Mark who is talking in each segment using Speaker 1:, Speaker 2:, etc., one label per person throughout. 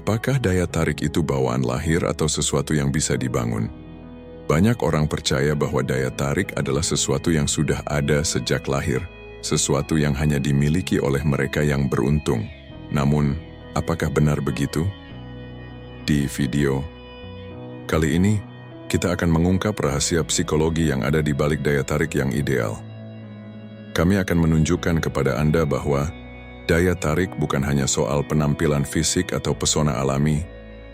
Speaker 1: apakah daya tarik itu bawaan lahir atau sesuatu yang bisa dibangun? Banyak orang percaya bahwa daya tarik adalah sesuatu yang sudah ada sejak lahir, sesuatu yang hanya dimiliki oleh mereka yang beruntung. Namun, apakah benar begitu? Di video kali ini, kita akan mengungkap rahasia psikologi yang ada di balik daya tarik yang ideal. Kami akan menunjukkan kepada Anda bahwa daya tarik bukan hanya soal penampilan fisik atau pesona alami,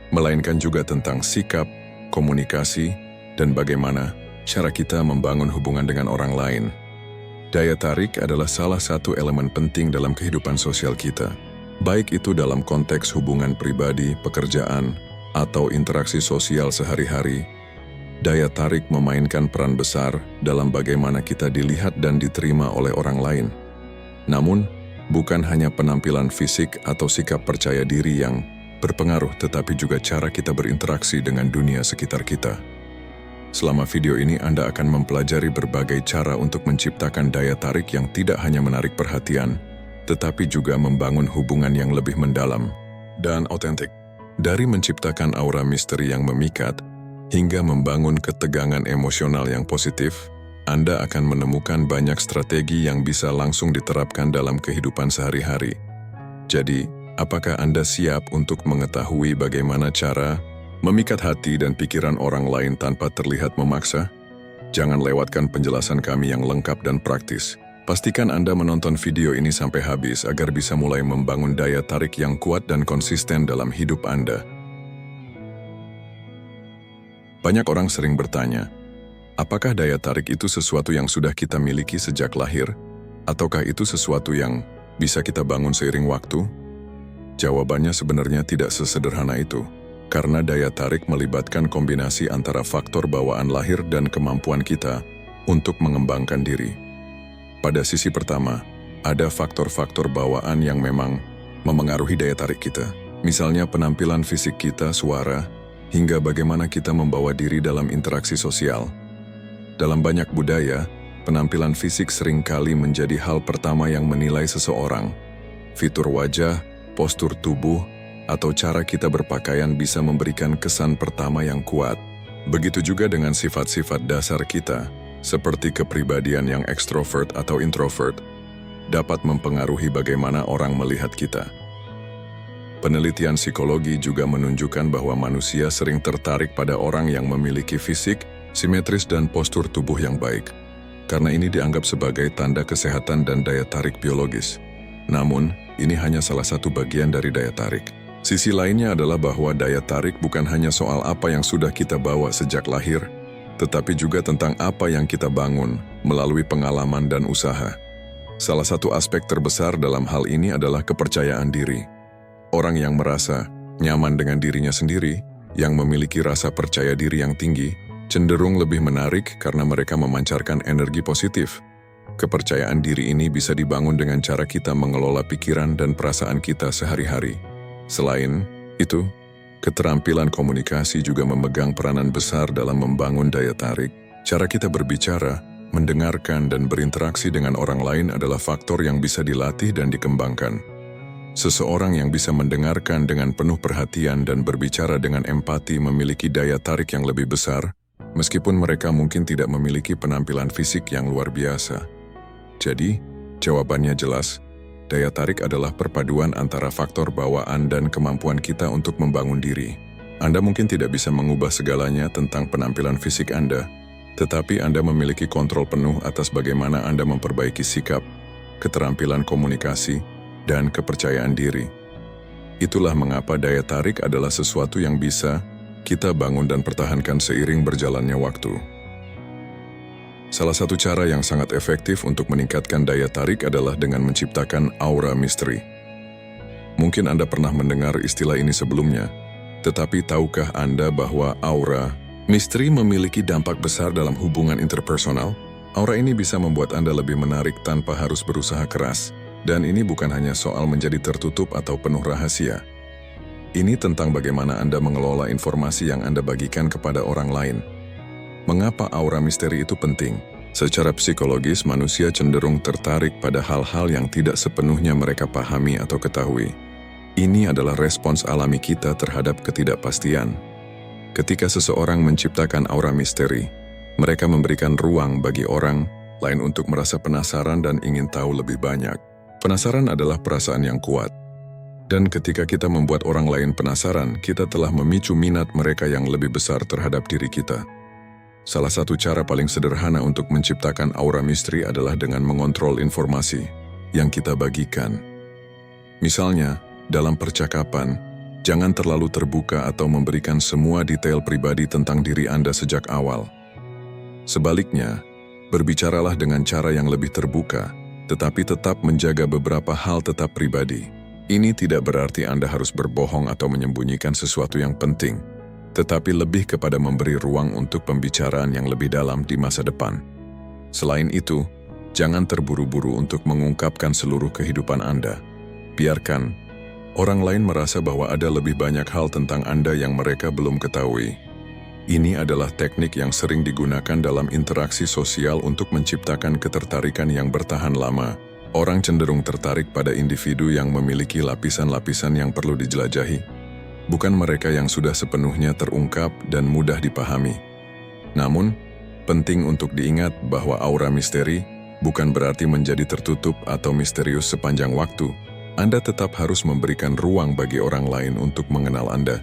Speaker 1: melainkan juga tentang sikap, komunikasi, dan bagaimana cara kita membangun hubungan dengan orang lain. Daya tarik adalah salah satu elemen penting dalam kehidupan sosial kita, baik itu dalam konteks hubungan pribadi, pekerjaan, atau interaksi sosial sehari-hari. Daya tarik memainkan peran besar dalam bagaimana kita dilihat dan diterima oleh orang lain. Namun, bukan hanya penampilan fisik atau sikap percaya diri yang berpengaruh, tetapi juga cara kita berinteraksi dengan dunia sekitar kita. Selama video ini, Anda akan mempelajari berbagai cara untuk menciptakan daya tarik yang tidak hanya menarik perhatian, tetapi juga membangun hubungan yang lebih mendalam dan otentik. Dari menciptakan aura misteri yang memikat, hingga membangun ketegangan emosional yang positif, Anda akan menemukan banyak strategi yang bisa langsung diterapkan dalam kehidupan sehari-hari. Jadi, apakah Anda siap untuk mengetahui bagaimana cara memikat hati dan pikiran orang lain tanpa terlihat memaksa? Jangan lewatkan penjelasan kami yang lengkap dan praktis. Pastikan Anda menonton video ini sampai habis agar bisa mulai membangun daya tarik yang kuat dan konsisten dalam hidup Anda. Banyak orang sering bertanya, apakah daya tarik itu sesuatu yang sudah kita miliki sejak lahir, ataukah itu sesuatu yang bisa kita bangun seiring waktu? Jawabannya sebenarnya tidak sesederhana itu, karena daya tarik melibatkan kombinasi antara faktor bawaan lahir dan kemampuan kita untuk mengembangkan diri. Pada sisi pertama, ada faktor-faktor bawaan yang memang memengaruhi daya tarik kita. Misalnya penampilan fisik kita, suara, hingga bagaimana kita membawa diri dalam interaksi sosial. Dalam banyak budaya, penampilan fisik seringkali menjadi hal pertama yang menilai seseorang. Fitur wajah, postur tubuh, atau cara kita berpakaian bisa memberikan kesan pertama yang kuat. Begitu juga dengan sifat-sifat dasar kita, seperti kepribadian yang ekstrovert atau introvert, dapat mempengaruhi bagaimana orang melihat kita. Penelitian psikologi juga menunjukkan bahwa manusia sering tertarik pada orang yang memiliki fisik, simetris dan postur tubuh yang baik, karena ini dianggap sebagai tanda kesehatan dan daya tarik biologis. Namun, ini hanya salah satu bagian dari daya tarik. Sisi lainnya adalah bahwa daya tarik bukan hanya soal apa yang sudah kita bawa sejak lahir, tetapi juga tentang apa yang kita bangun melalui pengalaman dan usaha. Salah satu aspek terbesar dalam hal ini adalah kepercayaan diri. Orang yang merasa nyaman dengan dirinya sendiri, yang memiliki rasa percaya diri yang tinggi, cenderung lebih menarik karena mereka memancarkan energi positif. Kepercayaan diri ini bisa dibangun dengan cara kita mengelola pikiran dan perasaan kita sehari-hari. Selain itu, keterampilan komunikasi juga memegang peranan besar dalam membangun daya tarik. Cara kita berbicara, mendengarkan, dan berinteraksi dengan orang lain adalah faktor yang bisa dilatih dan dikembangkan. Seseorang yang bisa mendengarkan dengan penuh perhatian dan berbicara dengan empati memiliki daya tarik yang lebih besar, meskipun mereka mungkin tidak memiliki penampilan fisik yang luar biasa. Jadi, jawabannya jelas. Daya tarik adalah perpaduan antara faktor bawaan dan kemampuan kita untuk membangun diri. Anda mungkin tidak bisa mengubah segalanya tentang penampilan fisik Anda, tetapi Anda memiliki kontrol penuh atas bagaimana Anda memperbaiki sikap, keterampilan komunikasi, dan kepercayaan diri. Itulah mengapa daya tarik adalah sesuatu yang bisa kita bangun dan pertahankan seiring berjalannya waktu. Salah satu cara yang sangat efektif untuk meningkatkan daya tarik adalah dengan menciptakan aura misteri. Mungkin Anda pernah mendengar istilah ini sebelumnya, tetapi tahukah Anda bahwa aura misteri memiliki dampak besar dalam hubungan interpersonal? Aura ini bisa membuat Anda lebih menarik tanpa harus berusaha keras, dan ini bukan hanya soal menjadi tertutup atau penuh rahasia. Ini tentang bagaimana Anda mengelola informasi yang Anda bagikan kepada orang lain. Mengapa aura misteri itu penting? Secara psikologis, manusia cenderung tertarik pada hal-hal yang tidak sepenuhnya mereka pahami atau ketahui. Ini adalah respons alami kita terhadap ketidakpastian. Ketika seseorang menciptakan aura misteri, mereka memberikan ruang bagi orang lain untuk merasa penasaran dan ingin tahu lebih banyak. Penasaran adalah perasaan yang kuat. Dan ketika kita membuat orang lain penasaran, kita telah memicu minat mereka yang lebih besar terhadap diri kita. Salah satu cara paling sederhana untuk menciptakan aura misteri adalah dengan mengontrol informasi yang kita bagikan. Misalnya, dalam percakapan, jangan terlalu terbuka atau memberikan semua detail pribadi tentang diri Anda sejak awal. Sebaliknya, berbicaralah dengan cara yang lebih terbuka, tetapi tetap menjaga beberapa hal tetap pribadi. Ini tidak berarti Anda harus berbohong atau menyembunyikan sesuatu yang penting, tetapi lebih kepada memberi ruang untuk pembicaraan yang lebih dalam di masa depan. Selain itu, jangan terburu-buru untuk mengungkapkan seluruh kehidupan Anda. Biarkan orang lain merasa bahwa ada lebih banyak hal tentang Anda yang mereka belum ketahui. Ini adalah teknik yang sering digunakan dalam interaksi sosial untuk menciptakan ketertarikan yang bertahan lama. Orang cenderung tertarik pada individu yang memiliki lapisan-lapisan yang perlu dijelajahi, bukan mereka yang sudah sepenuhnya terungkap dan mudah dipahami. Namun, penting untuk diingat bahwa aura misteri bukan berarti menjadi tertutup atau misterius sepanjang waktu. Anda tetap harus memberikan ruang bagi orang lain untuk mengenal Anda.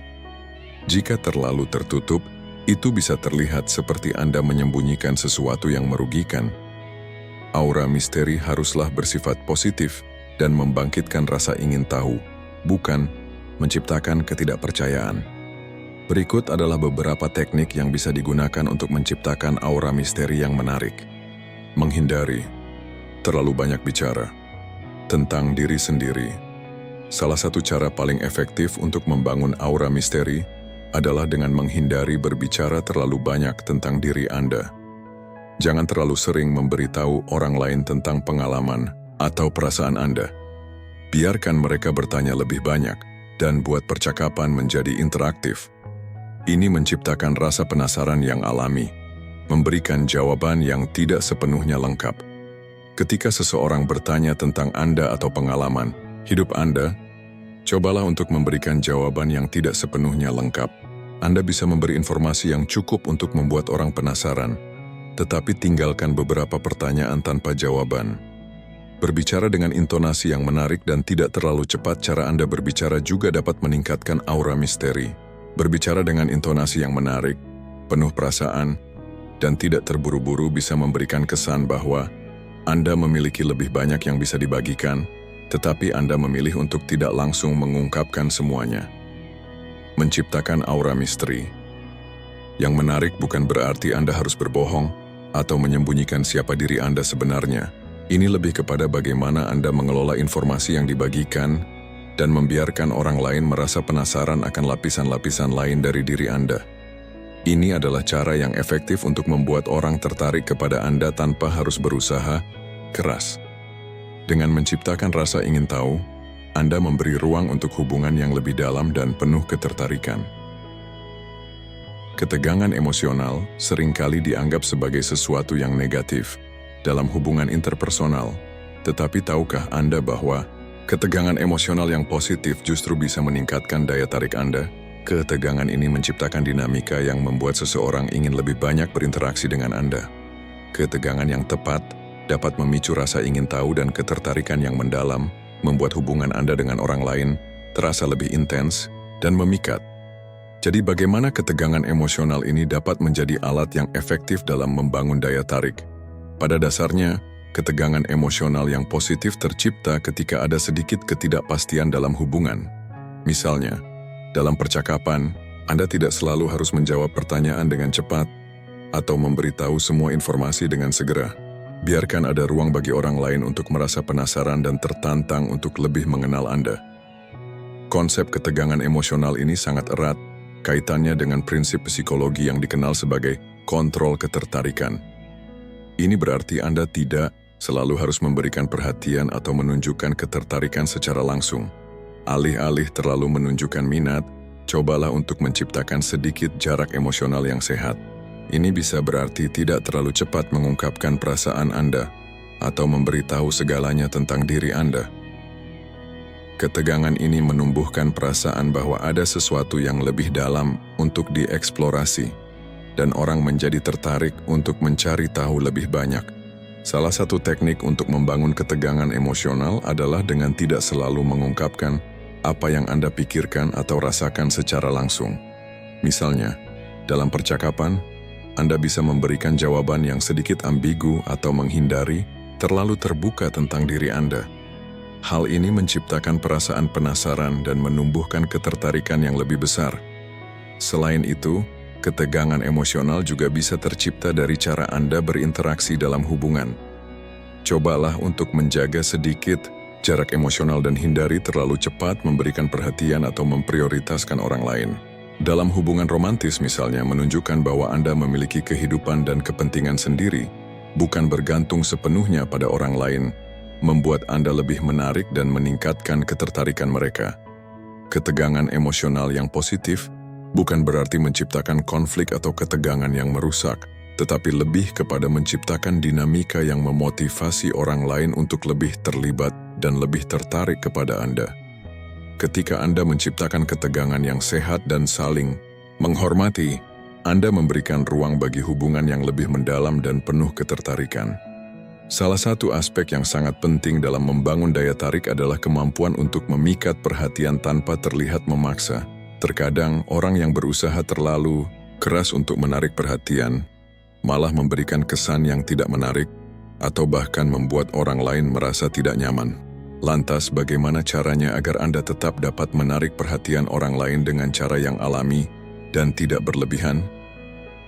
Speaker 1: Jika terlalu tertutup, itu bisa terlihat seperti Anda menyembunyikan sesuatu yang merugikan. Aura misteri haruslah bersifat positif dan membangkitkan rasa ingin tahu, bukan menciptakan ketidakpercayaan. Berikut adalah beberapa teknik yang bisa digunakan untuk menciptakan aura misteri yang menarik. Menghindari terlalu banyak bicara tentang diri sendiri. Salah satu cara paling efektif untuk membangun aura misteri adalah dengan menghindari berbicara terlalu banyak tentang diri Anda. Jangan terlalu sering memberitahu orang lain tentang pengalaman atau perasaan Anda. Biarkan mereka bertanya lebih banyak dan buat percakapan menjadi interaktif. Ini menciptakan rasa penasaran yang alami, memberikan jawaban yang tidak sepenuhnya lengkap. Ketika seseorang bertanya tentang Anda atau pengalaman hidup Anda, cobalah untuk memberikan jawaban yang tidak sepenuhnya lengkap. Anda bisa memberi informasi yang cukup untuk membuat orang penasaran, tetapi tinggalkan beberapa pertanyaan tanpa jawaban. Berbicara dengan intonasi yang menarik dan tidak terlalu cepat. Cara Anda berbicara juga dapat meningkatkan aura misteri. Berbicara dengan intonasi yang menarik, penuh perasaan, dan tidak terburu-buru bisa memberikan kesan bahwa Anda memiliki lebih banyak yang bisa dibagikan, tetapi Anda memilih untuk tidak langsung mengungkapkan semuanya. Menciptakan aura misteri. Yang menarik bukan berarti Anda harus berbohong atau menyembunyikan siapa diri Anda sebenarnya. Ini lebih kepada bagaimana Anda mengelola informasi yang dibagikan dan membiarkan orang lain merasa penasaran akan lapisan-lapisan lain dari diri Anda. Ini adalah cara yang efektif untuk membuat orang tertarik kepada Anda tanpa harus berusaha keras. Dengan menciptakan rasa ingin tahu, Anda memberi ruang untuk hubungan yang lebih dalam dan penuh ketertarikan. Ketegangan emosional seringkali dianggap sebagai sesuatu yang negatif dalam hubungan interpersonal. Tetapi tahukah Anda bahwa ketegangan emosional yang positif justru bisa meningkatkan daya tarik Anda? Ketegangan ini menciptakan dinamika yang membuat seseorang ingin lebih banyak berinteraksi dengan Anda. Ketegangan yang tepat dapat memicu rasa ingin tahu dan ketertarikan yang mendalam, membuat hubungan Anda dengan orang lain terasa lebih intens dan memikat. Jadi bagaimana ketegangan emosional ini dapat menjadi alat yang efektif dalam membangun daya tarik? Pada dasarnya, ketegangan emosional yang positif tercipta ketika ada sedikit ketidakpastian dalam hubungan. Misalnya, dalam percakapan, Anda tidak selalu harus menjawab pertanyaan dengan cepat atau memberitahu semua informasi dengan segera. Biarkan ada ruang bagi orang lain untuk merasa penasaran dan tertantang untuk lebih mengenal Anda. Konsep ketegangan emosional ini sangat erat kaitannya dengan prinsip psikologi yang dikenal sebagai kontrol ketertarikan. Ini berarti Anda tidak selalu harus memberikan perhatian atau menunjukkan ketertarikan secara langsung. Alih-alih terlalu menunjukkan minat, cobalah untuk menciptakan sedikit jarak emosional yang sehat. Ini bisa berarti tidak terlalu cepat mengungkapkan perasaan Anda atau memberitahu segalanya tentang diri Anda. Ketegangan ini menumbuhkan perasaan bahwa ada sesuatu yang lebih dalam untuk dieksplorasi, dan orang menjadi tertarik untuk mencari tahu lebih banyak. Salah satu teknik untuk membangun ketegangan emosional adalah dengan tidak selalu mengungkapkan apa yang Anda pikirkan atau rasakan secara langsung. Misalnya, dalam percakapan, Anda bisa memberikan jawaban yang sedikit ambigu atau menghindari terlalu terbuka tentang diri Anda. Hal ini menciptakan perasaan penasaran dan menumbuhkan ketertarikan yang lebih besar. Selain itu, ketegangan emosional juga bisa tercipta dari cara Anda berinteraksi dalam hubungan. Cobalah untuk menjaga sedikit jarak emosional dan hindari terlalu cepat memberikan perhatian atau memprioritaskan orang lain. Dalam hubungan romantis misalnya, menunjukkan bahwa Anda memiliki kehidupan dan kepentingan sendiri, bukan bergantung sepenuhnya pada orang lain, membuat Anda lebih menarik dan meningkatkan ketertarikan mereka. Ketegangan emosional yang positif bukan berarti menciptakan konflik atau ketegangan yang merusak, tetapi lebih kepada menciptakan dinamika yang memotivasi orang lain untuk lebih terlibat dan lebih tertarik kepada Anda. Ketika Anda menciptakan ketegangan yang sehat dan saling menghormati, Anda memberikan ruang bagi hubungan yang lebih mendalam dan penuh ketertarikan. Salah satu aspek yang sangat penting dalam membangun daya tarik adalah kemampuan untuk memikat perhatian tanpa terlihat memaksa. Terkadang orang yang berusaha terlalu keras untuk menarik perhatian malah memberikan kesan yang tidak menarik atau bahkan membuat orang lain merasa tidak nyaman. Lantas, bagaimana caranya agar Anda tetap dapat menarik perhatian orang lain dengan cara yang alami dan tidak berlebihan?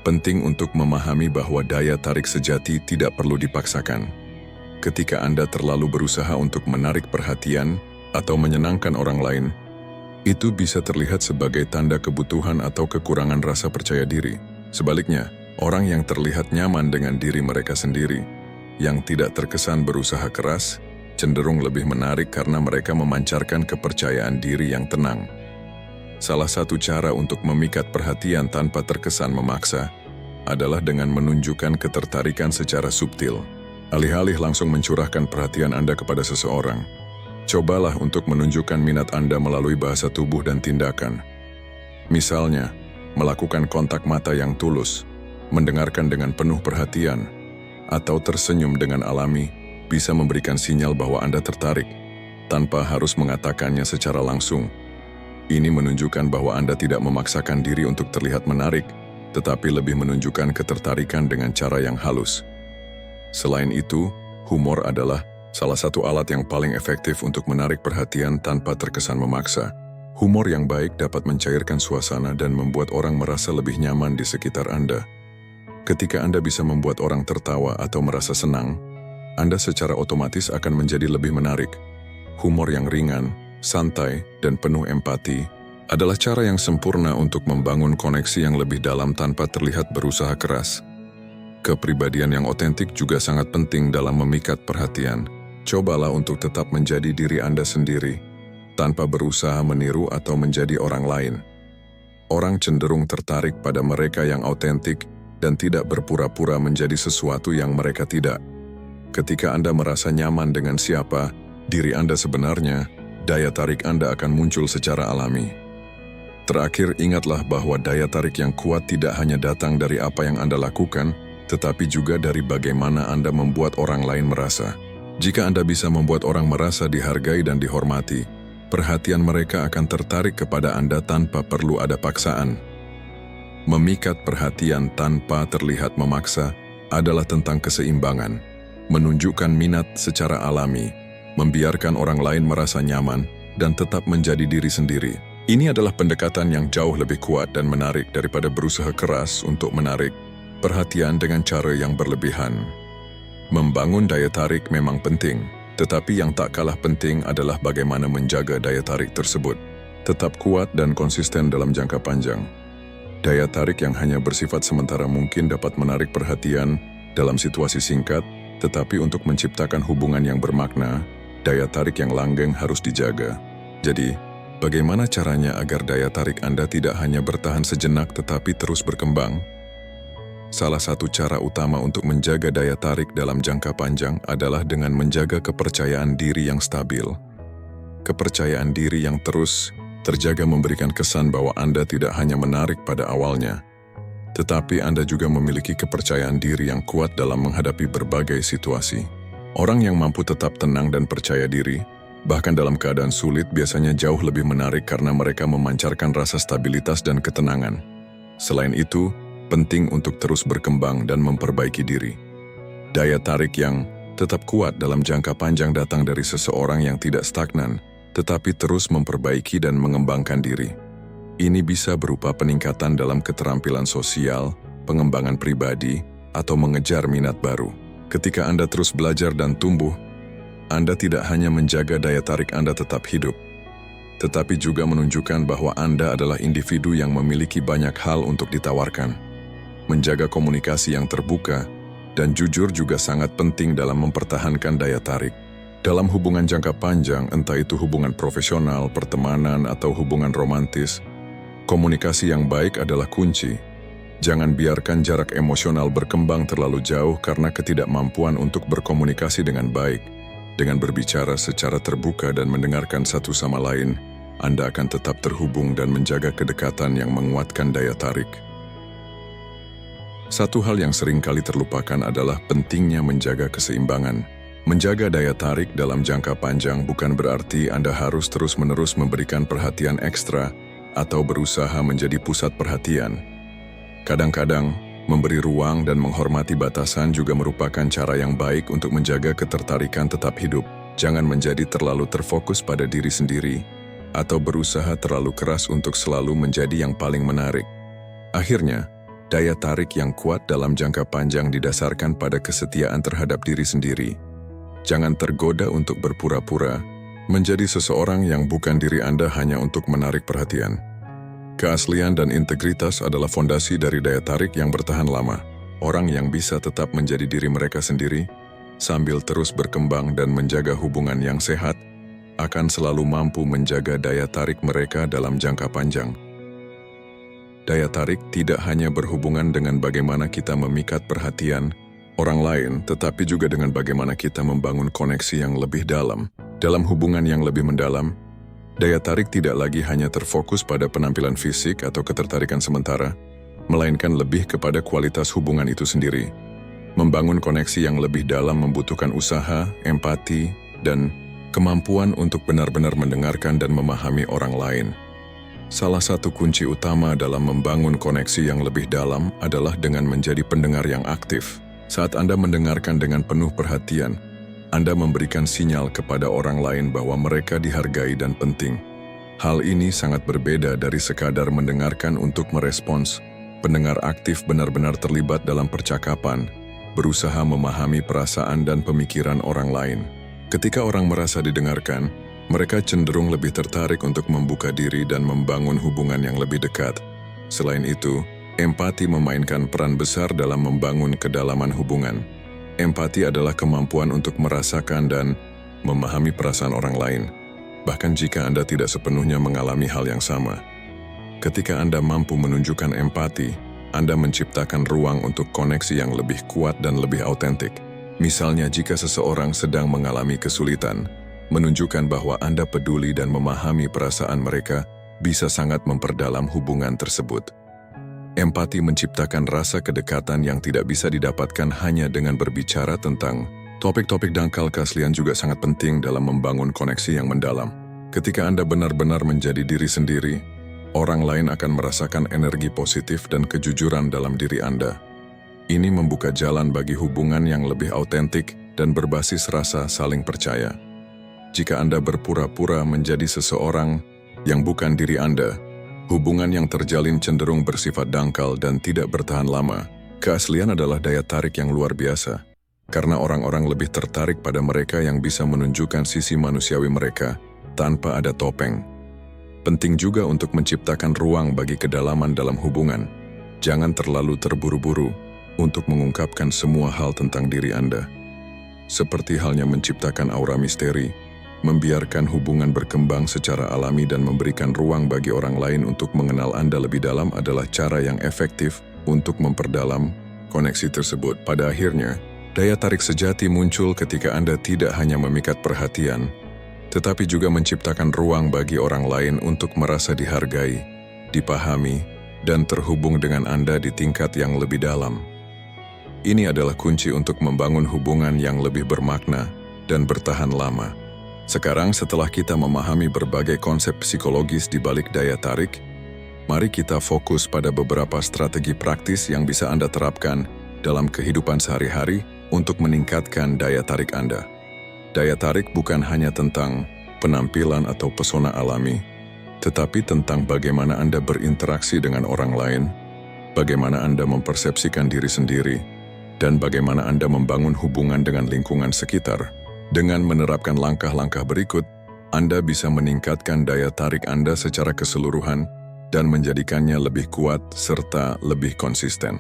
Speaker 1: Penting untuk memahami bahwa daya tarik sejati tidak perlu dipaksakan. Ketika Anda terlalu berusaha untuk menarik perhatian atau menyenangkan orang lain, itu bisa terlihat sebagai tanda kebutuhan atau kekurangan rasa percaya diri. Sebaliknya, orang yang terlihat nyaman dengan diri mereka sendiri, yang tidak terkesan berusaha keras, cenderung lebih menarik karena mereka memancarkan kepercayaan diri yang tenang. Salah satu cara untuk memikat perhatian tanpa terkesan memaksa adalah dengan menunjukkan ketertarikan secara subtil. Alih-alih langsung mencurahkan perhatian Anda kepada seseorang, cobalah untuk menunjukkan minat Anda melalui bahasa tubuh dan tindakan. Misalnya, melakukan kontak mata yang tulus, mendengarkan dengan penuh perhatian, atau tersenyum dengan alami bisa memberikan sinyal bahwa Anda tertarik, tanpa harus mengatakannya secara langsung. Ini menunjukkan bahwa Anda tidak memaksakan diri untuk terlihat menarik, tetapi lebih menunjukkan ketertarikan dengan cara yang halus. Selain itu, humor adalah salah satu alat yang paling efektif untuk menarik perhatian tanpa terkesan memaksa. Humor yang baik dapat mencairkan suasana dan membuat orang merasa lebih nyaman di sekitar Anda. Ketika Anda bisa membuat orang tertawa atau merasa senang, Anda secara otomatis akan menjadi lebih menarik. Humor yang ringan, santai, dan penuh empati adalah cara yang sempurna untuk membangun koneksi yang lebih dalam tanpa terlihat berusaha keras. Kepribadian yang otentik juga sangat penting dalam memikat perhatian. Cobalah untuk tetap menjadi diri Anda sendiri, tanpa berusaha meniru atau menjadi orang lain. Orang cenderung tertarik pada mereka yang otentik dan tidak berpura-pura menjadi sesuatu yang mereka tidak. Ketika Anda merasa nyaman dengan siapa diri Anda sebenarnya, daya tarik Anda akan muncul secara alami. Terakhir, ingatlah bahwa daya tarik yang kuat tidak hanya datang dari apa yang Anda lakukan, tetapi juga dari bagaimana Anda membuat orang lain merasa. Jika Anda bisa membuat orang merasa dihargai dan dihormati, perhatian mereka akan tertarik kepada Anda tanpa perlu ada paksaan. Memikat perhatian tanpa terlihat memaksa adalah tentang keseimbangan, menunjukkan minat secara alami, membiarkan orang lain merasa nyaman, dan tetap menjadi diri sendiri. Ini adalah pendekatan yang jauh lebih kuat dan menarik daripada berusaha keras untuk menarik perhatian dengan cara yang berlebihan. Membangun daya tarik memang penting, tetapi yang tak kalah penting adalah bagaimana menjaga daya tarik tersebut tetap kuat dan konsisten dalam jangka panjang. Daya tarik yang hanya bersifat sementara mungkin dapat menarik perhatian dalam situasi singkat, tetapi untuk menciptakan hubungan yang bermakna, daya tarik yang langgeng harus dijaga. Jadi, bagaimana caranya agar daya tarik Anda tidak hanya bertahan sejenak tetapi terus berkembang? Salah satu cara utama untuk menjaga daya tarik dalam jangka panjang adalah dengan menjaga kepercayaan diri yang stabil. Kepercayaan diri yang terus terjaga memberikan kesan bahwa Anda tidak hanya menarik pada awalnya, tetapi Anda juga memiliki kepercayaan diri yang kuat dalam menghadapi berbagai situasi. Orang yang mampu tetap tenang dan percaya diri, bahkan dalam keadaan sulit, biasanya jauh lebih menarik karena mereka memancarkan rasa stabilitas dan ketenangan. Selain itu, penting untuk terus berkembang dan memperbaiki diri. Daya tarik yang tetap kuat dalam jangka panjang datang dari seseorang yang tidak stagnan, tetapi terus memperbaiki dan mengembangkan diri. Ini bisa berupa peningkatan dalam keterampilan sosial, pengembangan pribadi, atau mengejar minat baru. Ketika Anda terus belajar dan tumbuh, Anda tidak hanya menjaga daya tarik Anda tetap hidup, tetapi juga menunjukkan bahwa Anda adalah individu yang memiliki banyak hal untuk ditawarkan. Menjaga komunikasi yang terbuka dan jujur juga sangat penting dalam mempertahankan daya tarik. Dalam hubungan jangka panjang, entah itu hubungan profesional, pertemanan, atau hubungan romantis, komunikasi yang baik adalah kunci. Jangan biarkan jarak emosional berkembang terlalu jauh karena ketidakmampuan untuk berkomunikasi dengan baik. Dengan berbicara secara terbuka dan mendengarkan satu sama lain, Anda akan tetap terhubung dan menjaga kedekatan yang menguatkan daya tarik. Satu hal yang sering kali terlupakan adalah pentingnya menjaga keseimbangan. Menjaga daya tarik dalam jangka panjang bukan berarti Anda harus terus-menerus memberikan perhatian ekstra atau berusaha menjadi pusat perhatian. Kadang-kadang, memberi ruang dan menghormati batasan juga merupakan cara yang baik untuk menjaga ketertarikan tetap hidup. Jangan menjadi terlalu terfokus pada diri sendiri atau berusaha terlalu keras untuk selalu menjadi yang paling menarik. Akhirnya, daya tarik yang kuat dalam jangka panjang didasarkan pada kesetiaan terhadap diri sendiri. Jangan tergoda untuk berpura-pura, menjadi seseorang yang bukan diri Anda hanya untuk menarik perhatian. Keaslian dan integritas adalah fondasi dari daya tarik yang bertahan lama. Orang yang bisa tetap menjadi diri mereka sendiri, sambil terus berkembang dan menjaga hubungan yang sehat, akan selalu mampu menjaga daya tarik mereka dalam jangka panjang. Daya tarik tidak hanya berhubungan dengan bagaimana kita memikat perhatian orang lain, tetapi juga dengan bagaimana kita membangun koneksi yang lebih dalam. Dalam hubungan yang lebih mendalam, daya tarik tidak lagi hanya terfokus pada penampilan fisik atau ketertarikan sementara, melainkan lebih kepada kualitas hubungan itu sendiri. Membangun koneksi yang lebih dalam membutuhkan usaha, empati, dan kemampuan untuk benar-benar mendengarkan dan memahami orang lain. Salah satu kunci utama dalam membangun koneksi yang lebih dalam adalah dengan menjadi pendengar yang aktif. Saat Anda mendengarkan dengan penuh perhatian, Anda memberikan sinyal kepada orang lain bahwa mereka dihargai dan penting. Hal ini sangat berbeda dari sekadar mendengarkan untuk merespons. Pendengar aktif benar-benar terlibat dalam percakapan, berusaha memahami perasaan dan pemikiran orang lain. Ketika orang merasa didengarkan, mereka cenderung lebih tertarik untuk membuka diri dan membangun hubungan yang lebih dekat. Selain itu, empati memainkan peran besar dalam membangun kedalaman hubungan. Empati adalah kemampuan untuk merasakan dan memahami perasaan orang lain, bahkan jika Anda tidak sepenuhnya mengalami hal yang sama. Ketika Anda mampu menunjukkan empati, Anda menciptakan ruang untuk koneksi yang lebih kuat dan lebih autentik. Misalnya jika seseorang sedang mengalami kesulitan, menunjukkan bahwa Anda peduli dan memahami perasaan mereka bisa sangat memperdalam hubungan tersebut. Empati menciptakan rasa kedekatan yang tidak bisa didapatkan hanya dengan berbicara tentang topik-topik dangkal. Keaslian juga sangat penting dalam membangun koneksi yang mendalam. Ketika Anda benar-benar menjadi diri sendiri, orang lain akan merasakan energi positif dan kejujuran dalam diri Anda. Ini membuka jalan bagi hubungan yang lebih autentik dan berbasis rasa saling percaya. Jika Anda berpura-pura menjadi seseorang yang bukan diri Anda, hubungan yang terjalin cenderung bersifat dangkal dan tidak bertahan lama. Keaslian adalah daya tarik yang luar biasa, karena orang-orang lebih tertarik pada mereka yang bisa menunjukkan sisi manusiawi mereka tanpa ada topeng. Penting juga untuk menciptakan ruang bagi kedalaman dalam hubungan. Jangan terlalu terburu-buru untuk mengungkapkan semua hal tentang diri Anda. Seperti halnya menciptakan aura misteri, membiarkan hubungan berkembang secara alami dan memberikan ruang bagi orang lain untuk mengenal Anda lebih dalam adalah cara yang efektif untuk memperdalam koneksi tersebut. Pada akhirnya, daya tarik sejati muncul ketika Anda tidak hanya memikat perhatian, tetapi juga menciptakan ruang bagi orang lain untuk merasa dihargai, dipahami, dan terhubung dengan Anda di tingkat yang lebih dalam. Ini adalah kunci untuk membangun hubungan yang lebih bermakna dan bertahan lama. Sekarang setelah kita memahami berbagai konsep psikologis di balik daya tarik, mari kita fokus pada beberapa strategi praktis yang bisa Anda terapkan dalam kehidupan sehari-hari untuk meningkatkan daya tarik Anda. Daya tarik bukan hanya tentang penampilan atau pesona alami, tetapi tentang bagaimana Anda berinteraksi dengan orang lain, bagaimana Anda mempersepsikan diri sendiri, dan bagaimana Anda membangun hubungan dengan lingkungan sekitar. Dengan menerapkan langkah-langkah berikut, Anda bisa meningkatkan daya tarik Anda secara keseluruhan dan menjadikannya lebih kuat serta lebih konsisten.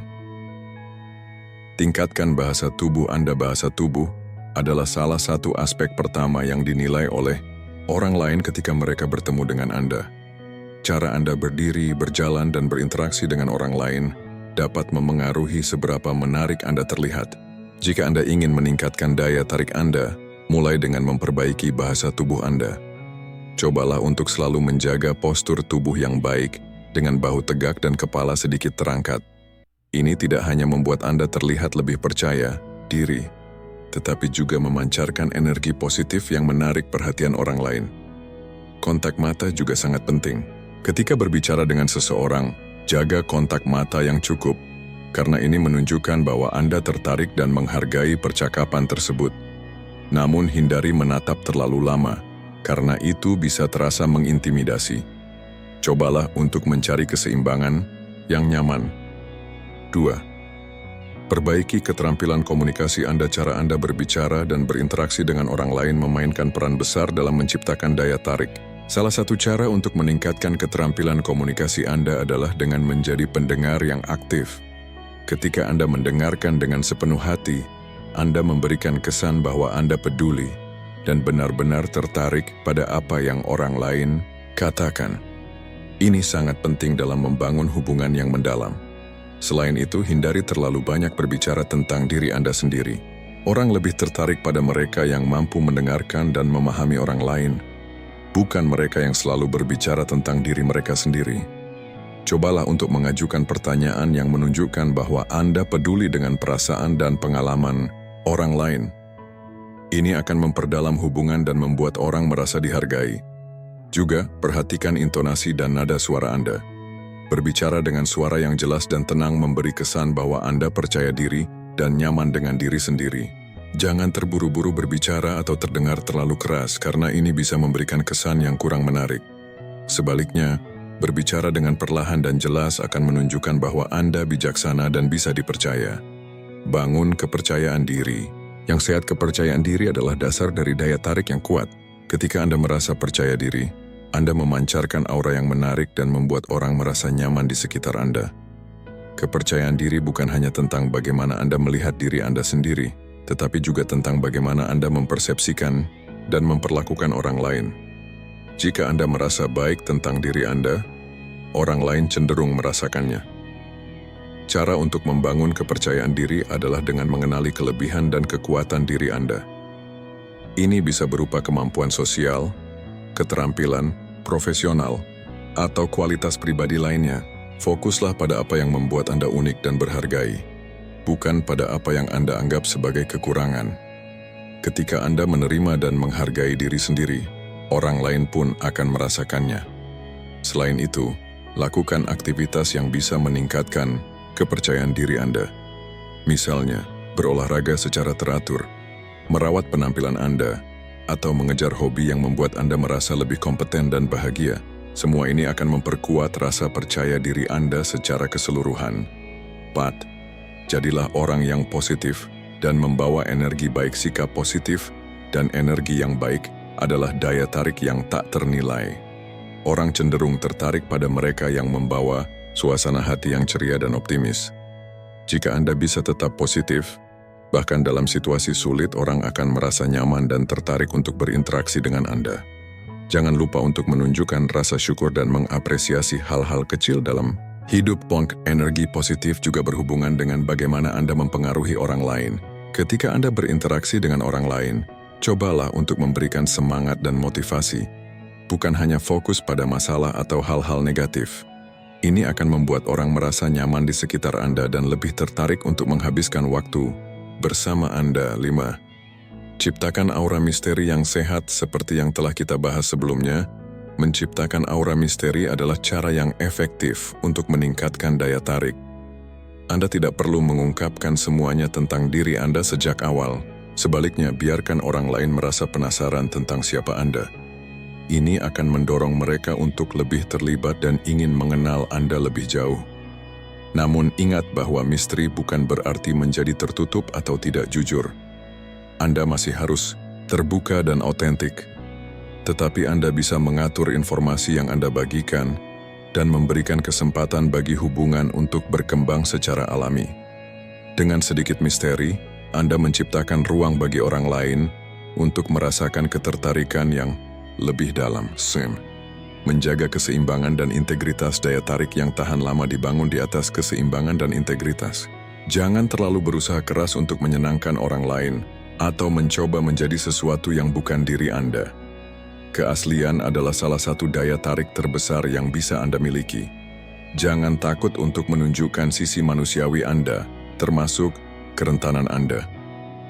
Speaker 1: Tingkatkan bahasa tubuh Anda. Bahasa tubuh adalah salah satu aspek pertama yang dinilai oleh orang lain ketika mereka bertemu dengan Anda. Cara Anda berdiri, berjalan, dan berinteraksi dengan orang lain dapat memengaruhi seberapa menarik Anda terlihat. Jika Anda ingin meningkatkan daya tarik Anda, mulai dengan memperbaiki bahasa tubuh Anda. Cobalah untuk selalu menjaga postur tubuh yang baik dengan bahu tegak dan kepala sedikit terangkat. Ini tidak hanya membuat Anda terlihat lebih percaya diri, tetapi juga memancarkan energi positif yang menarik perhatian orang lain. Kontak mata juga sangat penting. Ketika berbicara dengan seseorang, jaga kontak mata yang cukup, karena ini menunjukkan bahwa Anda tertarik dan menghargai percakapan tersebut. Namun hindari menatap terlalu lama, karena itu bisa terasa mengintimidasi. Cobalah untuk mencari keseimbangan yang nyaman. 2. Perbaiki keterampilan komunikasi Anda. Cara Anda berbicara dan berinteraksi dengan orang lain memainkan peran besar dalam menciptakan daya tarik. Salah satu cara untuk meningkatkan keterampilan komunikasi Anda adalah dengan menjadi pendengar yang aktif. Ketika Anda mendengarkan dengan sepenuh hati, Anda memberikan kesan bahwa Anda peduli dan benar-benar tertarik pada apa yang orang lain katakan. Ini sangat penting dalam membangun hubungan yang mendalam. Selain itu, hindari terlalu banyak berbicara tentang diri Anda sendiri. Orang lebih tertarik pada mereka yang mampu mendengarkan dan memahami orang lain, bukan mereka yang selalu berbicara tentang diri mereka sendiri. Cobalah untuk mengajukan pertanyaan yang menunjukkan bahwa Anda peduli dengan perasaan dan pengalaman orang lain. Ini akan memperdalam hubungan dan membuat orang merasa dihargai. Juga, perhatikan intonasi dan nada suara Anda. Berbicara dengan suara yang jelas dan tenang memberi kesan bahwa Anda percaya diri dan nyaman dengan diri sendiri. Jangan terburu-buru berbicara atau terdengar terlalu keras karena ini bisa memberikan kesan yang kurang menarik. Sebaliknya, berbicara dengan perlahan dan jelas akan menunjukkan bahwa Anda bijaksana dan bisa dipercaya. Bangun kepercayaan diri. Yang sehat, kepercayaan diri adalah dasar dari daya tarik yang kuat. Ketika Anda merasa percaya diri, Anda memancarkan aura yang menarik dan membuat orang merasa nyaman di sekitar Anda. Kepercayaan diri bukan hanya tentang bagaimana Anda melihat diri Anda sendiri, tetapi juga tentang bagaimana Anda mempersepsikan dan memperlakukan orang lain. Jika Anda merasa baik tentang diri Anda, orang lain cenderung merasakannya. Cara untuk membangun kepercayaan diri adalah dengan mengenali kelebihan dan kekuatan diri Anda. Ini bisa berupa kemampuan sosial, keterampilan, profesional, atau kualitas pribadi lainnya. Fokuslah pada apa yang membuat Anda unik dan berhargai, bukan pada apa yang Anda anggap sebagai kekurangan. Ketika Anda menerima dan menghargai diri sendiri, orang lain pun akan merasakannya. Selain itu, lakukan aktivitas yang bisa meningkatkan kepercayaan diri Anda. Misalnya, berolahraga secara teratur, merawat penampilan Anda, atau mengejar hobi yang membuat Anda merasa lebih kompeten dan bahagia. Semua ini akan memperkuat rasa percaya diri Anda secara keseluruhan. 4. Jadilah orang yang positif dan membawa energi baik. Sikap positif dan energi yang baik adalah daya tarik yang tak ternilai. Orang cenderung tertarik pada mereka yang membawa suasana hati yang ceria dan optimis. Jika Anda bisa tetap positif, bahkan dalam situasi sulit, orang akan merasa nyaman dan tertarik untuk berinteraksi dengan Anda. Jangan lupa untuk menunjukkan rasa syukur dan mengapresiasi hal-hal kecil dalam hidup. Energi positif juga berhubungan dengan bagaimana Anda mempengaruhi orang lain. Ketika Anda berinteraksi dengan orang lain, Cobalah untuk memberikan semangat dan motivasi, bukan hanya fokus pada masalah atau hal-hal negatif. Ini akan membuat orang merasa nyaman di sekitar Anda dan lebih tertarik untuk menghabiskan waktu bersama Anda. 5. Ciptakan aura misteri yang sehat seperti yang telah kita bahas sebelumnya. Menciptakan aura misteri adalah cara yang efektif untuk meningkatkan daya tarik. Anda tidak perlu mengungkapkan semuanya tentang diri Anda sejak awal. Sebaliknya, biarkan orang lain merasa penasaran tentang siapa Anda. Ini akan mendorong mereka untuk lebih terlibat dan ingin mengenal Anda lebih jauh. Namun ingat bahwa misteri bukan berarti menjadi tertutup atau tidak jujur. Anda masih harus terbuka dan otentik. Tetapi Anda bisa mengatur informasi yang Anda bagikan dan memberikan kesempatan bagi hubungan untuk berkembang secara alami. Dengan sedikit misteri, Anda menciptakan ruang bagi orang lain untuk merasakan ketertarikan yang lebih dalam. Menjaga keseimbangan dan integritas. Daya tarik yang tahan lama dibangun di atas keseimbangan dan integritas. Jangan terlalu berusaha keras untuk menyenangkan orang lain atau mencoba menjadi sesuatu yang bukan diri Anda. Keaslian adalah salah satu daya tarik terbesar yang bisa Anda miliki. Jangan takut untuk menunjukkan sisi manusiawi Anda, termasuk kerentanan Anda.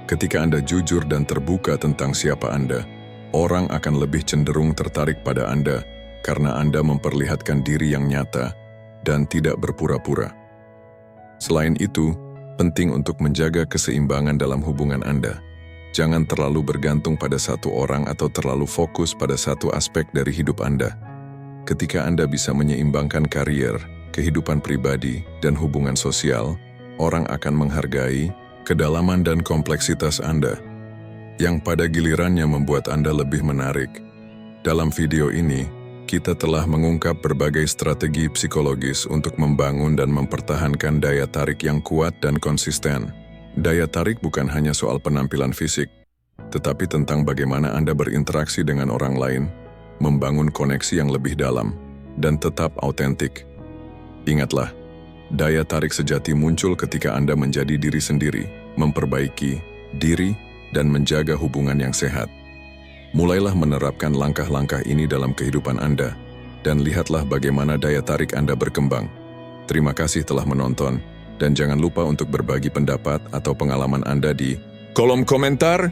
Speaker 1: Ketika Anda jujur dan terbuka tentang siapa Anda, orang akan lebih cenderung tertarik pada Anda karena Anda memperlihatkan diri yang nyata dan tidak berpura-pura. Selain itu, penting untuk menjaga keseimbangan dalam hubungan Anda. Jangan terlalu bergantung pada satu orang atau terlalu fokus pada satu aspek dari hidup Anda. Ketika Anda bisa menyeimbangkan karier, kehidupan pribadi, dan hubungan sosial, orang akan menghargai kedalaman dan kompleksitas Anda, yang pada gilirannya membuat Anda lebih menarik. Dalam video ini, kita telah mengungkap berbagai strategi psikologis untuk membangun dan mempertahankan daya tarik yang kuat dan konsisten. Daya tarik bukan hanya soal penampilan fisik, tetapi tentang bagaimana Anda berinteraksi dengan orang lain, membangun koneksi yang lebih dalam, dan tetap autentik. Ingatlah, daya tarik sejati muncul ketika Anda menjadi diri sendiri, memperbaiki diri, dan menjaga hubungan yang sehat. Mulailah menerapkan langkah-langkah ini dalam kehidupan Anda, dan lihatlah bagaimana daya tarik Anda berkembang. Terima kasih telah menonton. Dan jangan lupa untuk berbagi pendapat atau pengalaman Anda di kolom komentar.